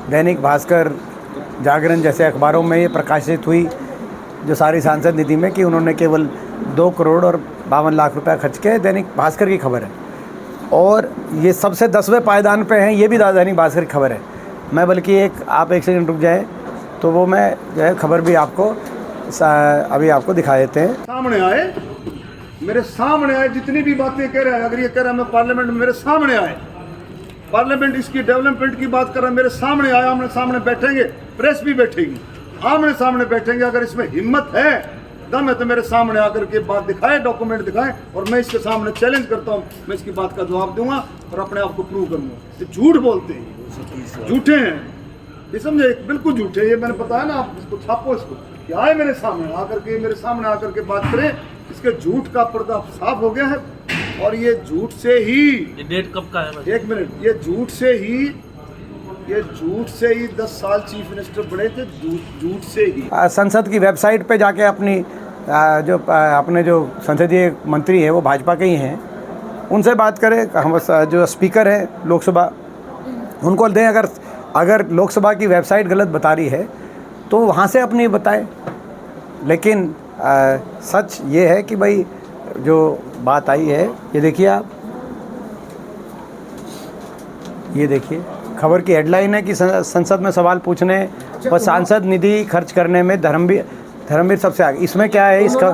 दैनिक भास्कर, जागरण जैसे अखबारों में ये प्रकाशित हुई जो सारी सांसद निधि में कि उन्होंने केवल 2 करोड़ और 52 लाख रुपया खर्च किए। दैनिक भास्कर की खबर है और ये सबसे 10वें पायदान पे हैं, ये भी दैनिक भास्कर की खबर है। मैं बल्कि आप एक सेकंड रुक जाए तो वो मैं जो है खबर भी आपको अभी आपको दिखा देते हैं। सामने आए, मेरे सामने आए, जितनी भी बातें कह रहे हैं, अगर ये कह रहा है मैं पार्लियामेंट में, मेरे सामने आए, पार्लियामेंट इसकी डेवलपमेंट की बात कर रहा है, मेरे सामने आया, आमने सामने बैठेंगे, प्रेस भी बैठेगी, आमने सामने बैठेंगे। अगर इसमें हिम्मत है, दम है तो मेरे सामने आकर के बात दिखाए, डॉक्यूमेंट दिखाए और मैं इसके सामने चैलेंज करता हूँ, मैं इसकी बात का जवाब दूंगा और अपने आप को प्रूव करूंगा। ये झूठ बोलते हैं, झूठे हैं, ये समझे, बिल्कुल झूठे। ये मैंने बताया ना, आप इसको छापो, इसको कि आए मेरे सामने आकर के बात करें। इसके झूठ का पर्दा साफ हो गया है और ये झूठ से ही, ये डेट कब का है? एक मिनट, ये झूठ से ही 10 साल चीफ मिनिस्टर बने थे, झूठ से ही। संसद की वेबसाइट पे जाके अपने जो संसदीय मंत्री हैं वो भाजपा के ही हैं, उनसे बात करें। हम जो स्पीकर हैं लोकसभा, उनको दें। अगर लोकसभा की वेबसाइट गलत बता रही है तो वहाँ से अपनी बताएं। लेकिन सच ये है कि भाई जो बात आई है, ये देखिए आप, ये देखिए खबर की हेडलाइन है कि संसद में सवाल पूछने और सांसद निधि खर्च करने में धर्मवीर सबसे आगे। इसमें क्या है इसका,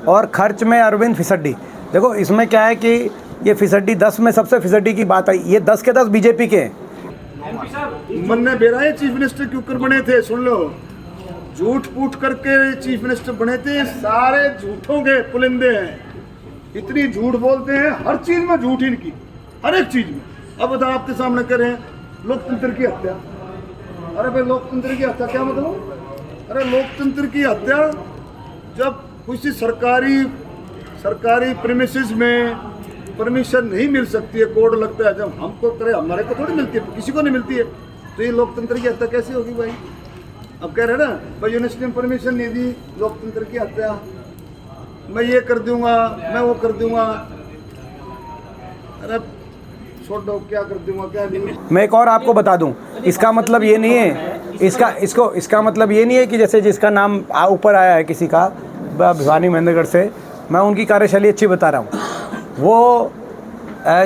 और खर्च में अरविंद फिसड्डी। देखो इसमें क्या है कि ये फिसड्डी 10 में सबसे फिसड्डी की बात आई, ये 10 के 10 बीजेपी के हैं। मन्ने बेराए चीफ मिनिस्टर क्यों कर बने थे, सुन लो, झूठ फूट करके चीफ मिनिस्टर बने थे। सारे झूठों के पुलिंदे हैं, इतनी झूठ बोलते हैं, हर चीज में झूठ इनकी, हर एक चीज में। अब बताओ, आपके सामने करें लोकतंत्र की हत्या। अरे भाई लोकतंत्र की हत्या क्या मतलब? अरे लोकतंत्र की हत्या जब किसी सरकारी प्रीमिसेस में परमिशन नहीं मिल सकती है, कोड लगता है, जब हमको करे, हमारे को थोड़ी मिलती है, किसी को नहीं मिलती है, तो ये लोकतंत्र की हत्या कैसे होगी भाई? अब कह रहे हैं ना भाई यूनिवर्सिटी में परमिशन नहीं दी, लोकतंत्र की हत्या, मैं ये कर दूंगा, मैं वो कर दूंगा। अरे छोड़ दो, क्या कर दूंगा क्या नहीं। मैं एक और आपको बता दूं, इसका मतलब ये नहीं है, इसका मतलब ये नहीं है कि जैसे जिसका नाम ऊपर आया है किसी का, भिवानी महेंद्रगढ़ से, मैं उनकी कार्यशैली अच्छी बता रहा हूँ। वो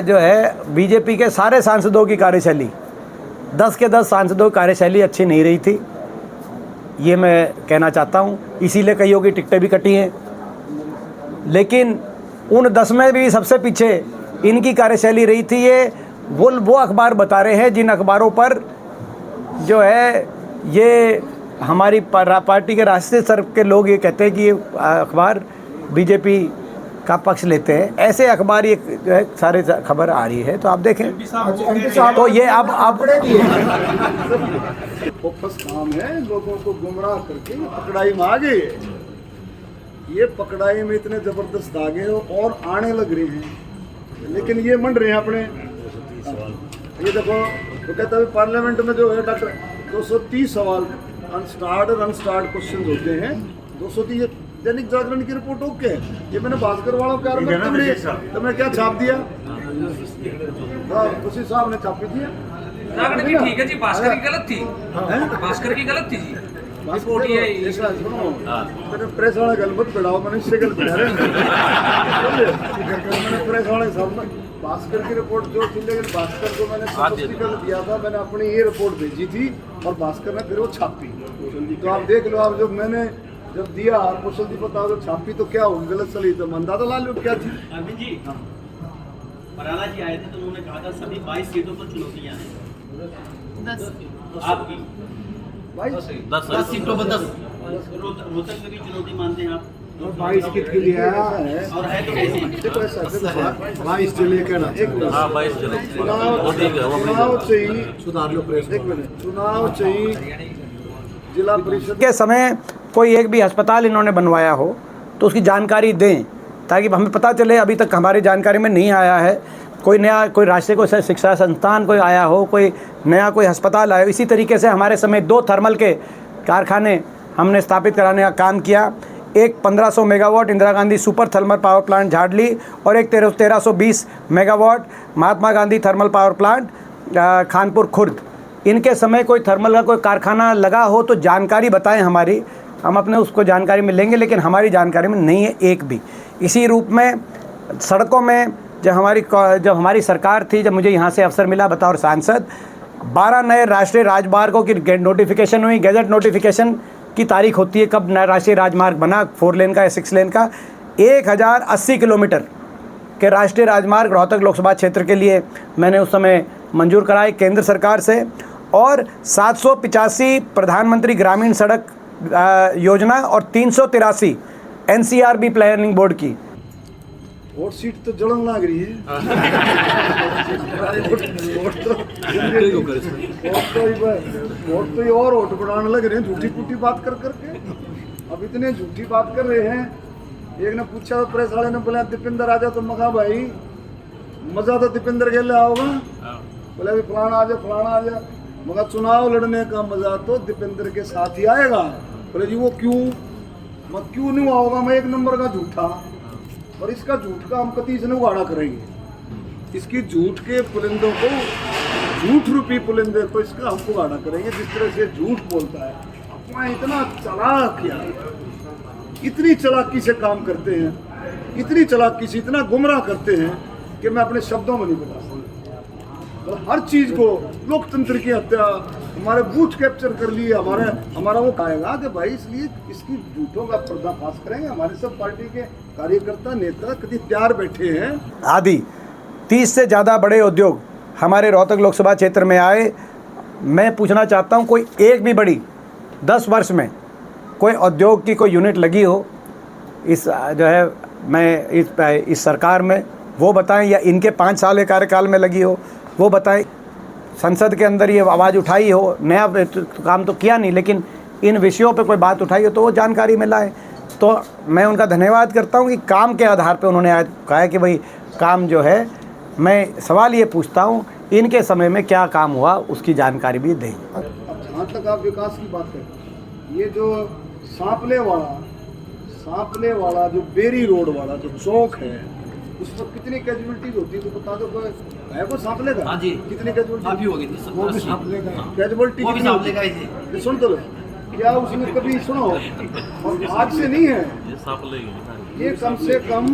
जो है बीजेपी के सारे सांसदों की कार्यशैली, 10 के 10 सांसदों की कार्यशैली अच्छी नहीं रही थी, ये मैं कहना चाहता हूँ। इसीलिए कईयों की टिकटें भी कटी हैं। लेकिन उन 10 में भी सबसे पीछे इनकी कार्यशैली रही थी। ये वो अखबार बता रहे हैं जिन अखबारों पर जो है ये हमारी पार्टी के राष्ट्रीय स्तर के लोग ये कहते हैं कि ये अखबार बीजेपी का पक्ष लेते हैं। ऐसे अखबार ये जो है सारे खबर आ रही है, तो आप देखें। तो ये अब फोकस काम है, लोगों को गुमराह करके पकड़ाई में आ गए। ये पकड़ाई में इतने जबरदस्त आ गए और आने लग रहे हैं, लेकिन ये मंड रहे हैं अपने। ये देखो, तो कहता है पार्लियामेंट में जो है डॉक्टर 230 सवाल अनस्टार्ड क्वेश्चन होते हैं। 230 दैनिक जागरण की रिपोर्ट ओके है, ये मैंने भास्कर वालों का तुमने क्या छाप दिया? उसी साहब ने छापी थी, जागरण की ठीक है जी, भास्कर की गलत थी। भास्कर की गलत थी जी, रिपोर्ट ये सुनो, प्रेस वाले गलत बढ़ाओ, मैंने इससे गलत बढ़ा रहे मैंने प्रेस वाले साहब भास्कर की रिपोर्ट जो थी, लेकिन भास्कर को मैंने स्पष्टीकरण दिया था, मैंने अपनी ये रिपोर्ट भेजी थी और भास्कर ने फिर वो छापी। तो आप देख लो, आप जब मैंने दिया कुशल जी बताओ, तो छापी तो क्या होगी, गलत चली तो मंदाता ला लो क्या थी। अरविंद जी, पराला जी आए थे तो उन्होंने कहा था सभी 22 सीटों पर चुनौतियां हैं। 10 आपकी 10 सीटों पर 10 रोहतक में भी चुनौती मानते हैं आप? 22 किट के लिए आया है और है तो कैसी? देखो ऐसा 22 चलिए कहना, एक मिनट, हाँ 22 चुनाव चाहिए, सुधार लो प्रेस, एक मिनट, चुनाव चाहिए जिला परिषद के समय कोई एक भी अस्पताल इन्होंने बनवाया हो तो उसकी जानकारी दें, ताकि हमें पता चले। अभी तक हमारी जानकारी में नहीं आया है कोई नया, कोई राष्ट्रीय कोई शिक्षा संस्थान कोई आया हो, कोई नया कोई अस्पताल आया हो। इसी तरीके से हमारे समय 2 थर्मल के कारखाने हमने स्थापित कराने का काम किया। एक 1500 megawatt Indira Gandhi super thermal power plant Jharli और एक 1320 megawatt Mahatma Gandhi thermal power plant Khanpur Khurd. इनके समय कोई थर्मल का कोई कारखाना लगा हो तो जानकारी बताएं हमारी, हम अपने उसको जानकारी में लेंगे, लेकिन हमारी जानकारी में नहीं है एक भी। इसी रूप में सड़कों में जब हमारी सरकार थी, जब मुझे यहाँ से अवसर मिला बतौर सांसद, 12 नए राष्ट्रीय राजमार्गों की नोटिफिकेशन हुई। गैजेट नोटिफिकेशन की तारीख होती है कब नया राष्ट्रीय राजमार्ग बना, 4 लेन का या 6 लेन का। 1080 किलोमीटर के राष्ट्रीय राजमार्ग रोहतक लोकसभा क्षेत्र के लिए मैंने उस समय मंजूर कराए केंद्र सरकार से, और 785 प्रधानमंत्री ग्रामीण सड़क योजना और 383 NCRB प्लानिंग बोर्ड की। वोट सीट तो जलन लग रही है। वोट तो ये और वोट बनाने लग रहे हैं झूठी फूठी बात कर करके। अब इतने झूठी बात कर रहे हैं। एक ने पूछा तो प्रेस वाले ने बोला दीपेंद्र आ जा, तो मगा भाई मजा तो दीपेंद्र के लिए आओगा। बोले अभी फलाना आ जा फलाना आ जा, मगर चुनाव लड़ने का मजा तो दीपेंद्र के साथ ही आएगा। बोले जी वो क्यों, मैं क्यों नहीं आओगा, मैं 1 नंबर का झूठा, और इसका झूठ का हम कति से उगाड़ा करेंगे। इसकी झूठ के पुलिंदों को, झूठ रूपी पुलिंदे को इसका हम उगाड़ा करेंगे। जिस तरह से झूठ बोलता है, अपना इतना चालाक यार, इतनी चालाकी से काम करते हैं, इतनी चालाकी से इतना गुमराह करते हैं कि मैं अपने शब्दों में नहीं बता सकता। हर चीज को लोकतंत्र की हत्या, हमारे बूथ कैप्चर कर लिए, हमारा वो कहेगा कि भाई इसलिए इसकी झूठों का पर्दाफाश करेंगे। हमारे सब पार्टी के कार्यकर्ता नेता कभी तैयार बैठे हैं। आदि 30 से ज़्यादा बड़े उद्योग हमारे रोहतक लोकसभा क्षेत्र में आए। मैं पूछना चाहता हूँ, कोई एक भी बड़ी 10 वर्ष में कोई उद्योग की कोई यूनिट लगी हो इस जो है मैं इस सरकार में, वो बताएं, या इनके 5 साल के कार्यकाल में लगी हो वो बताएं। संसद के अंदर ये आवाज़ उठाई हो, नया काम तो किया नहीं, लेकिन इन विषयों पे कोई बात उठाई हो तो वो जानकारी में लाएं। तो मैं उनका धन्यवाद करता हूँ कि काम के आधार पे उन्होंने आज कहा कि भाई काम जो है, मैं सवाल ये पूछता हूँ इनके समय में क्या काम हुआ उसकी जानकारी भी दें। अब जहाँ तक आप विकास की बात करें, ये जो सांपले वाला जो बेरी रोड वाला जो चौक है, उस पर कितनी कैजुअलिटीज होती है तो बता दो। कोई है वो सांपले का? हाँ जी, कितनी कैजुअलिटी काफी हो गई थी। वो भी सांपले का कैजुअलिटी, वो भी सांपले का ही थी। सुन तो लो, क्या उसने कभी सुनो, और आज से नहीं है ये सांपले ही है। ये कम से कम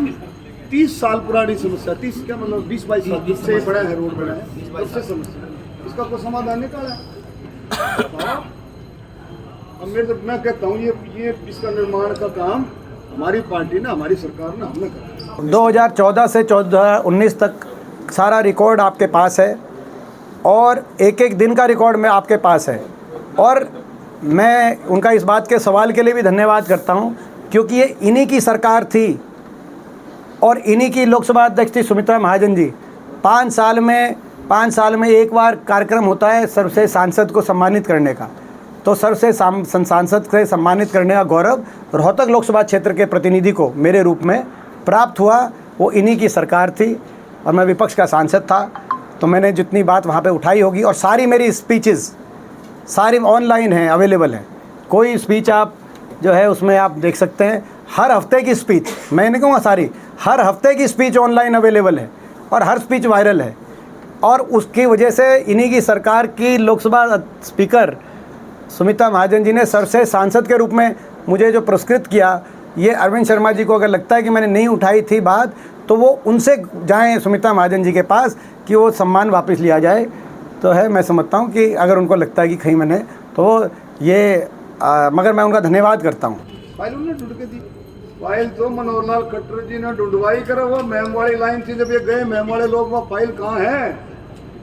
30 साल पुरानी समस्या, 30 क्या मतलब 20-22 साल से बड़ा है, रोड बड़ा है, तब से समस्या, इसका कोई समाधान निकाला। अब मैं कहता हूँ ये इसका निर्माण का काम हमारी पार्टी ने, हमारी सरकार ने, हमने करा। 2014 से 2019 तक सारा रिकॉर्ड आपके पास है, और एक एक दिन का रिकॉर्ड में आपके पास है। और मैं उनका इस बात के सवाल के लिए भी धन्यवाद करता हूँ, क्योंकि ये इन्हीं की सरकार थी और इन्हीं की लोकसभा अध्यक्ष थी सुमित्रा महाजन जी। 5 साल में एक बार कार्यक्रम होता है सर्वश्रेष्ठ सांसद को सम्मानित करने का, तो सर्वश्रेष्ठ सांसद से सम्मानित करने का गौरव रोहतक लोकसभा क्षेत्र के प्रतिनिधि को मेरे रूप में प्राप्त हुआ। वो इन्हीं की सरकार थी और मैं विपक्ष का सांसद था, तो मैंने जितनी बात वहाँ पे उठाई होगी, और सारी मेरी स्पीचेस सारी ऑनलाइन हैं, अवेलेबल हैं। कोई स्पीच आप जो है उसमें आप देख सकते हैं। हर हफ्ते की स्पीच, मैं नहीं कहूँगा सारी, हर हफ्ते की स्पीच ऑनलाइन अवेलेबल है और हर स्पीच वायरल है। और उसकी वजह से इन्हीं की सरकार की लोकसभा स्पीकर सुमित्रा महाजन जी ने सर्वश्रेष्ठ सांसद के रूप में मुझे जो पुरस्कृत किया, ये अरविंद शर्मा जी को अगर लगता है कि मैंने नहीं उठाई थी बात, तो वो उनसे जाएं सुमित्रा महाजन जी के पास कि वो सम्मान वापस लिया जाए। तो है, मैं समझता हूँ कि अगर उनको लगता है कि कहीं मैंने, तो ये मगर मैं उनका धन्यवाद करता हूँ। फाइल उन्होंने ढूंढ के दी, फाइल तो मनोहर लाल खट्टर जी ने ढूंढवाई करा। वो मैम वाली लाइन थी, जब ये गए मैम वाले लोग, वो फाइल कहाँ है,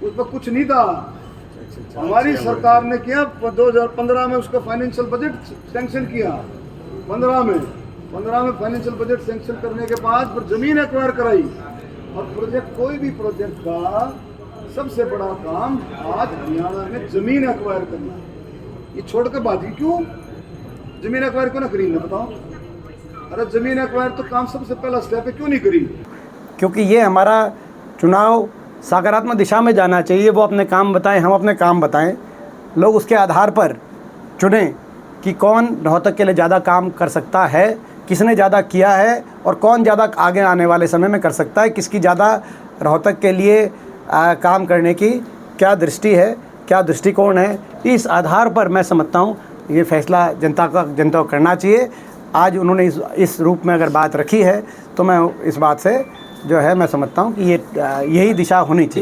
उस पर कुछ नहीं था। हमारी सरकार ने किया 2015 में उसका फाइनेंशियल बजट सैंक्शन किया। 15 में फाइनेंशियल बजट सैंक्शन करने के बाद फिर जमीन एक्वायर कराई। और प्रोजेक्ट, कोई भी प्रोजेक्ट का सबसे बड़ा काम आज हरियाणा में जमीन एक्वायर करना। ये छोड़ के बात ही क्यों, जमीन एक्वायर क्यों ना करी ना, बताओ। अरे जमीन एक्वायर तो काम सबसे पहला स्टेप है, क्यों नहीं करी? क्योंकि ये हमारा चुनाव सकारात्मक दिशा में जाना चाहिए। वो अपने काम बताएं, हम अपने काम बताएं, लोग उसके आधार पर चुनें कि कौन रोहतक के लिए ज़्यादा काम कर सकता है, किसने ज़्यादा किया है, और कौन ज़्यादा आगे आने वाले समय में कर सकता है, किसकी ज़्यादा रोहतक के लिए काम करने की क्या दृष्टि है, क्या दृष्टिकोण है, इस आधार पर मैं समझता हूँ ये फैसला जनता को करना चाहिए। आज उन्होंने इस रूप में अगर बात रखी है तो मैं इस बात से जो है मैं समझता हूँ कि ये यही दिशा होनी चाहिए।